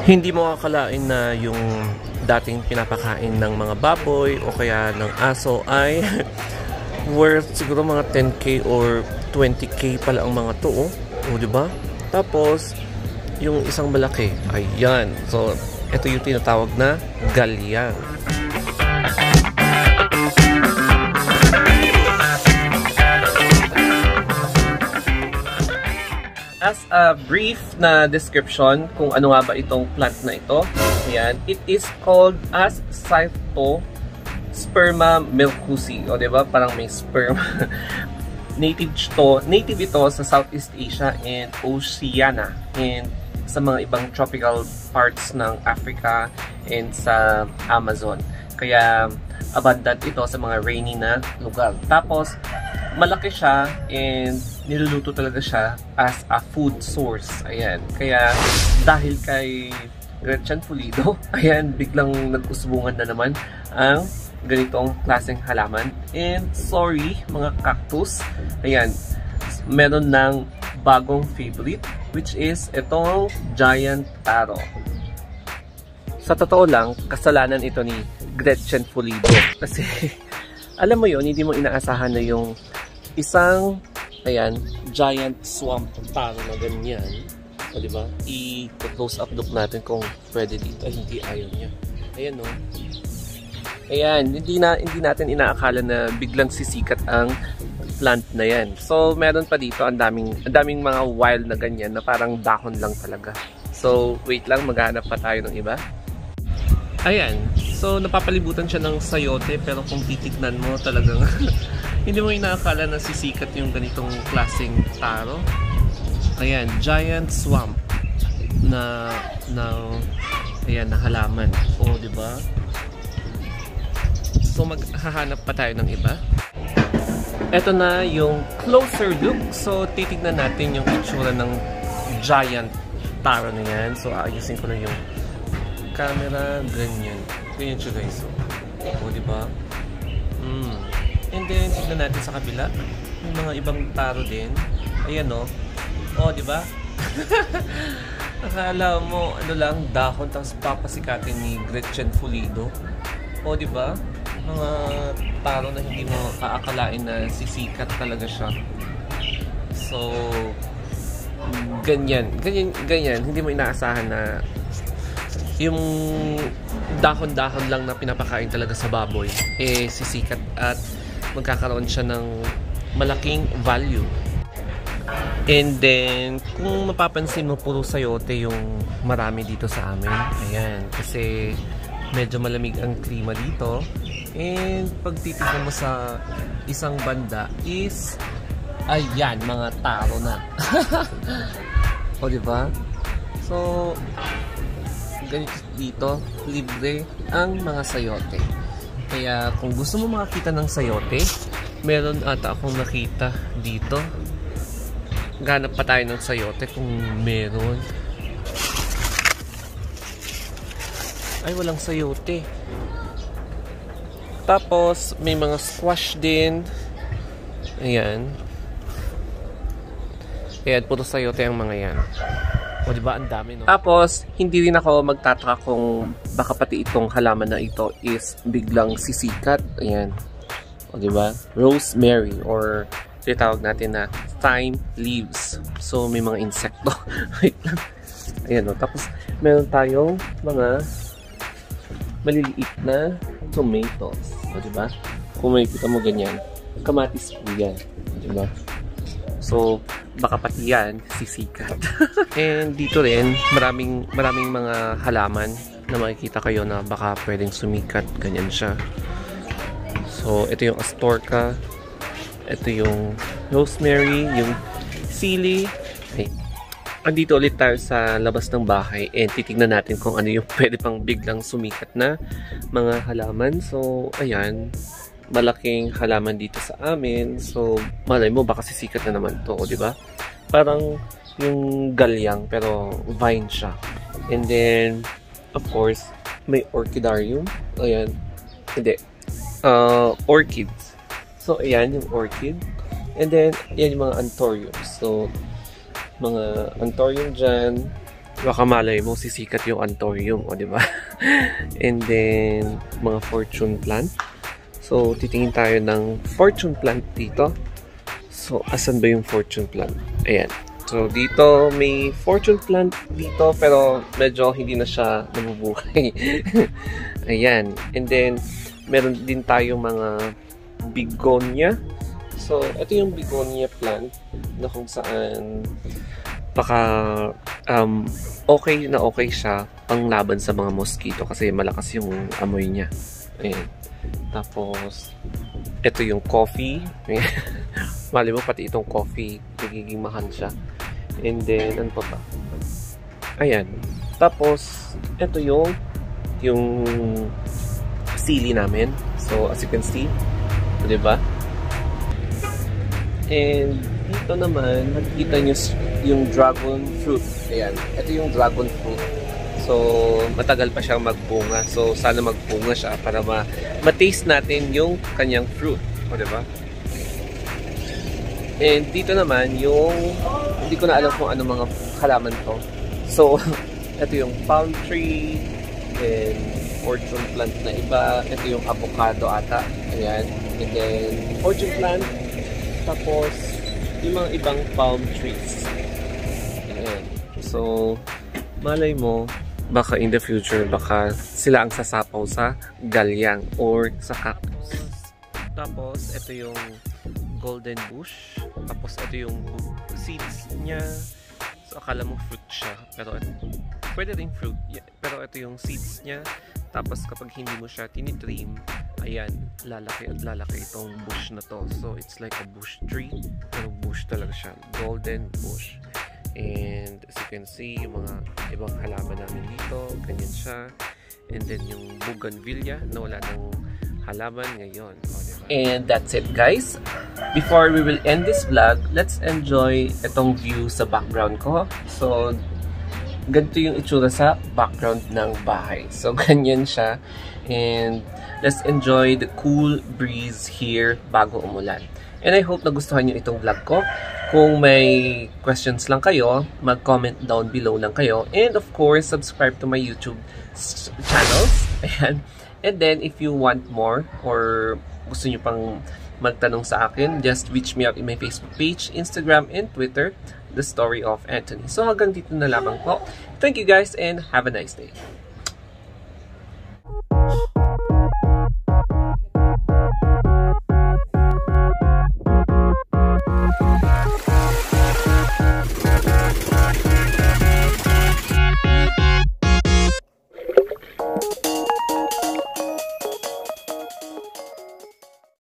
Hindi mo akalain na yung dating pinapakain ng mga baboy o kaya ng aso ay worth siguro mga 10k or 20k pala ang mga to, oh. O, diba? Tapos, yung isang malaki, ayan. So, ito yung tinatawag na galyang. As a brief na description kung ano nga ba itong plant na ito, ayan, it is called as Cyphosperma milkhusi. O, diba? Parang may sperm. Native ito sa Southeast Asia and Oceania and sa mga ibang tropical parts ng Africa and sa Amazon. Kaya abundant ito sa mga rainy na lugar. Tapos malaki siya and niluluto talaga siya as a food source. Ayan. Kaya dahil kay Gretchen Pulido, ayan, biglang nag-usbungan na naman ang ganitong klaseng halaman. And sorry mga cactus, ayan, meron ng bagong favorite which is itong giant taro. Sa totoo lang, kasalanan ito ni Gretchen Pulido kasi alam mo yon, hindi mo inaasahan na yung isang, ayan, giant swamp taro na ganyan, o diba, i-close up look natin kung pwede dito. Ay, hindi, ayaw niya. Ayan, no. Ayan, hindi natin inaakala na biglang sisikat ang plant na yan. So, meron pa dito ang daming mga wild na ganyan na parang dahon lang talaga. So, wait lang, maghanap pa tayo ng iba. Ayan, so napapalibutan siya ng sayote, pero kung titignan mo talagang hindi mo inaakala na sisikat yung ganitong klaseng taro. Ayan, giant swamp na ayan, na halaman. O, diba? So, maghahanap pa tayo ng iba. Ito na yung closer look. So, titignan natin yung itsura ng giant taro na yan. So, ayusin ko na yung camera. Ganyan. Ganyan siya, guys. O, diba? And then, tignan natin sa kabila. Yung mga ibang taro din. Ayan, o. O, diba? Akala mo, ano lang, dahon, tapos papasikatin ni Gretchen Pulido. O, diba? Mga taro na hindi mo aakalain na sisikat talaga siya. So, ganyan. Hindi mo inaasahan na yung dahon-dahon lang na pinapakain talaga sa baboy, eh, sisikat at magkakaroon siya ng malaking value. And then, kung mapapansin mo, puro sayote yung marami dito sa amin. Ayan, kasi medyo malamig ang klima dito. And pag titignan mo sa isang banda is, ayan, mga taro na. O, diba? So, ganito dito, libre ang mga sayote. Kaya kung gusto mo makakita ng sayote, meron ata akong nakita dito. Ganap pa tayo ng sayote kung meron. Ay, walang sayote. Tapos, may mga squash din. Ayan. Ayan, puro sayote ang mga yan. O, diba? Ang dami, no? Tapos, hindi rin ako magtataka kung baka pati itong halaman na ito is biglang sisikat. Ayan. O, diba? Rosemary or tinatawag natin na thyme leaves. So, may mga insekto. Wait lang. Ayan, no? Tapos, meron tayong mga maliliit na tomatoes. O, diba? Kung makikita mo ganyan, kamatis po yan. O, diba? So, baka pati yan sisikat. And dito rin, maraming mga halaman na makikita kayo na baka pwedeng sumikat. Ganyan siya. So, ito yung astorka. Ito yung rosemary, yung sili. Okay. Andito ulit tayo sa labas ng bahay and titignan natin kung ano yung pwede pang biglang sumikat na mga halaman. So, ayan, malaking halaman dito sa amin. So, malay mo, baka sisikat na naman to, di ba? Parang yung galyang, pero vine siya. And then, of course, may orchidarium. Ayan, hindi. Orchids. So, ayan yung orchid. And then, ayan yung mga anthuriums. So, mga anthurium dyan. Baka malay mo, sisikat yung anthurium, o diba? And then, mga fortune plant. So, titingin tayo ng fortune plant dito. So, asan ba yung fortune plant? Ayan. So, dito, may fortune plant dito, pero medyo hindi na siya nabubuhay. Ayan. And then, meron din tayong mga begonia. So, ito yung begonia plant na kung saan baka okay na okay siya pang laban sa mga mosquito kasi malakas yung amoy niya. Ayan. Tapos, ito yung coffee. Mali mo, pati itong coffee, nagiging mahal siya. And then, ano pa ba? Ayan. Tapos, ito yung sili namin. So, as you can see, diba? And dito naman, nakikita nyo yung dragon fruit. Ayan. Ito yung dragon fruit. So, matagal pa siyang magbunga. So, sana magbunga siya para ma-taste natin yung kanyang fruit. O, diba? And dito naman, yung hindi ko na alam kung ano mga halaman to. So, ito yung palm tree, and fortune plant na iba. Ito yung avocado ata. Ayan. And then, fortune plant. Tapos, yung mga ibang palm trees. Ayan. So, malay mo, baka in the future, baka sila ang sasapaw sa galyang or sa cactus. Tapos, ito yung golden bush. Tapos, ito yung seeds niya. So, akala mo fruit siya. Pero, pwede rin fruit. Pero, ito yung seeds niya. Tapos, kapag hindi mo siya tinitrim, ayan, lalaki at lalaki itong bush na to. So, it's like a bush tree. Pero, bush talaga siya. Golden bush. And, as you can see, yung mga ibang halaman namin dito, ganyan siya. And then, yung bougainvillea na wala ng halaman ngayon. O, diba? And that's it, guys. Before we will end this vlog, let's enjoy itong view sa background ko. So, ganito yung itsura sa background ng bahay. So, ganyan siya. And, let's enjoy the cool breeze here bago umulan. And I hope nagustuhan nyo itong vlog ko. Kung may questions lang kayo, mag-comment down below lang kayo. And of course, subscribe to my YouTube channels. Ayan. And then, if you want more or gusto nyo pang magtanong sa akin, just reach me out in my Facebook page, Instagram, and Twitter, The Story of Anthony. So hanggang dito na lamang po. Thank you guys and have a nice day.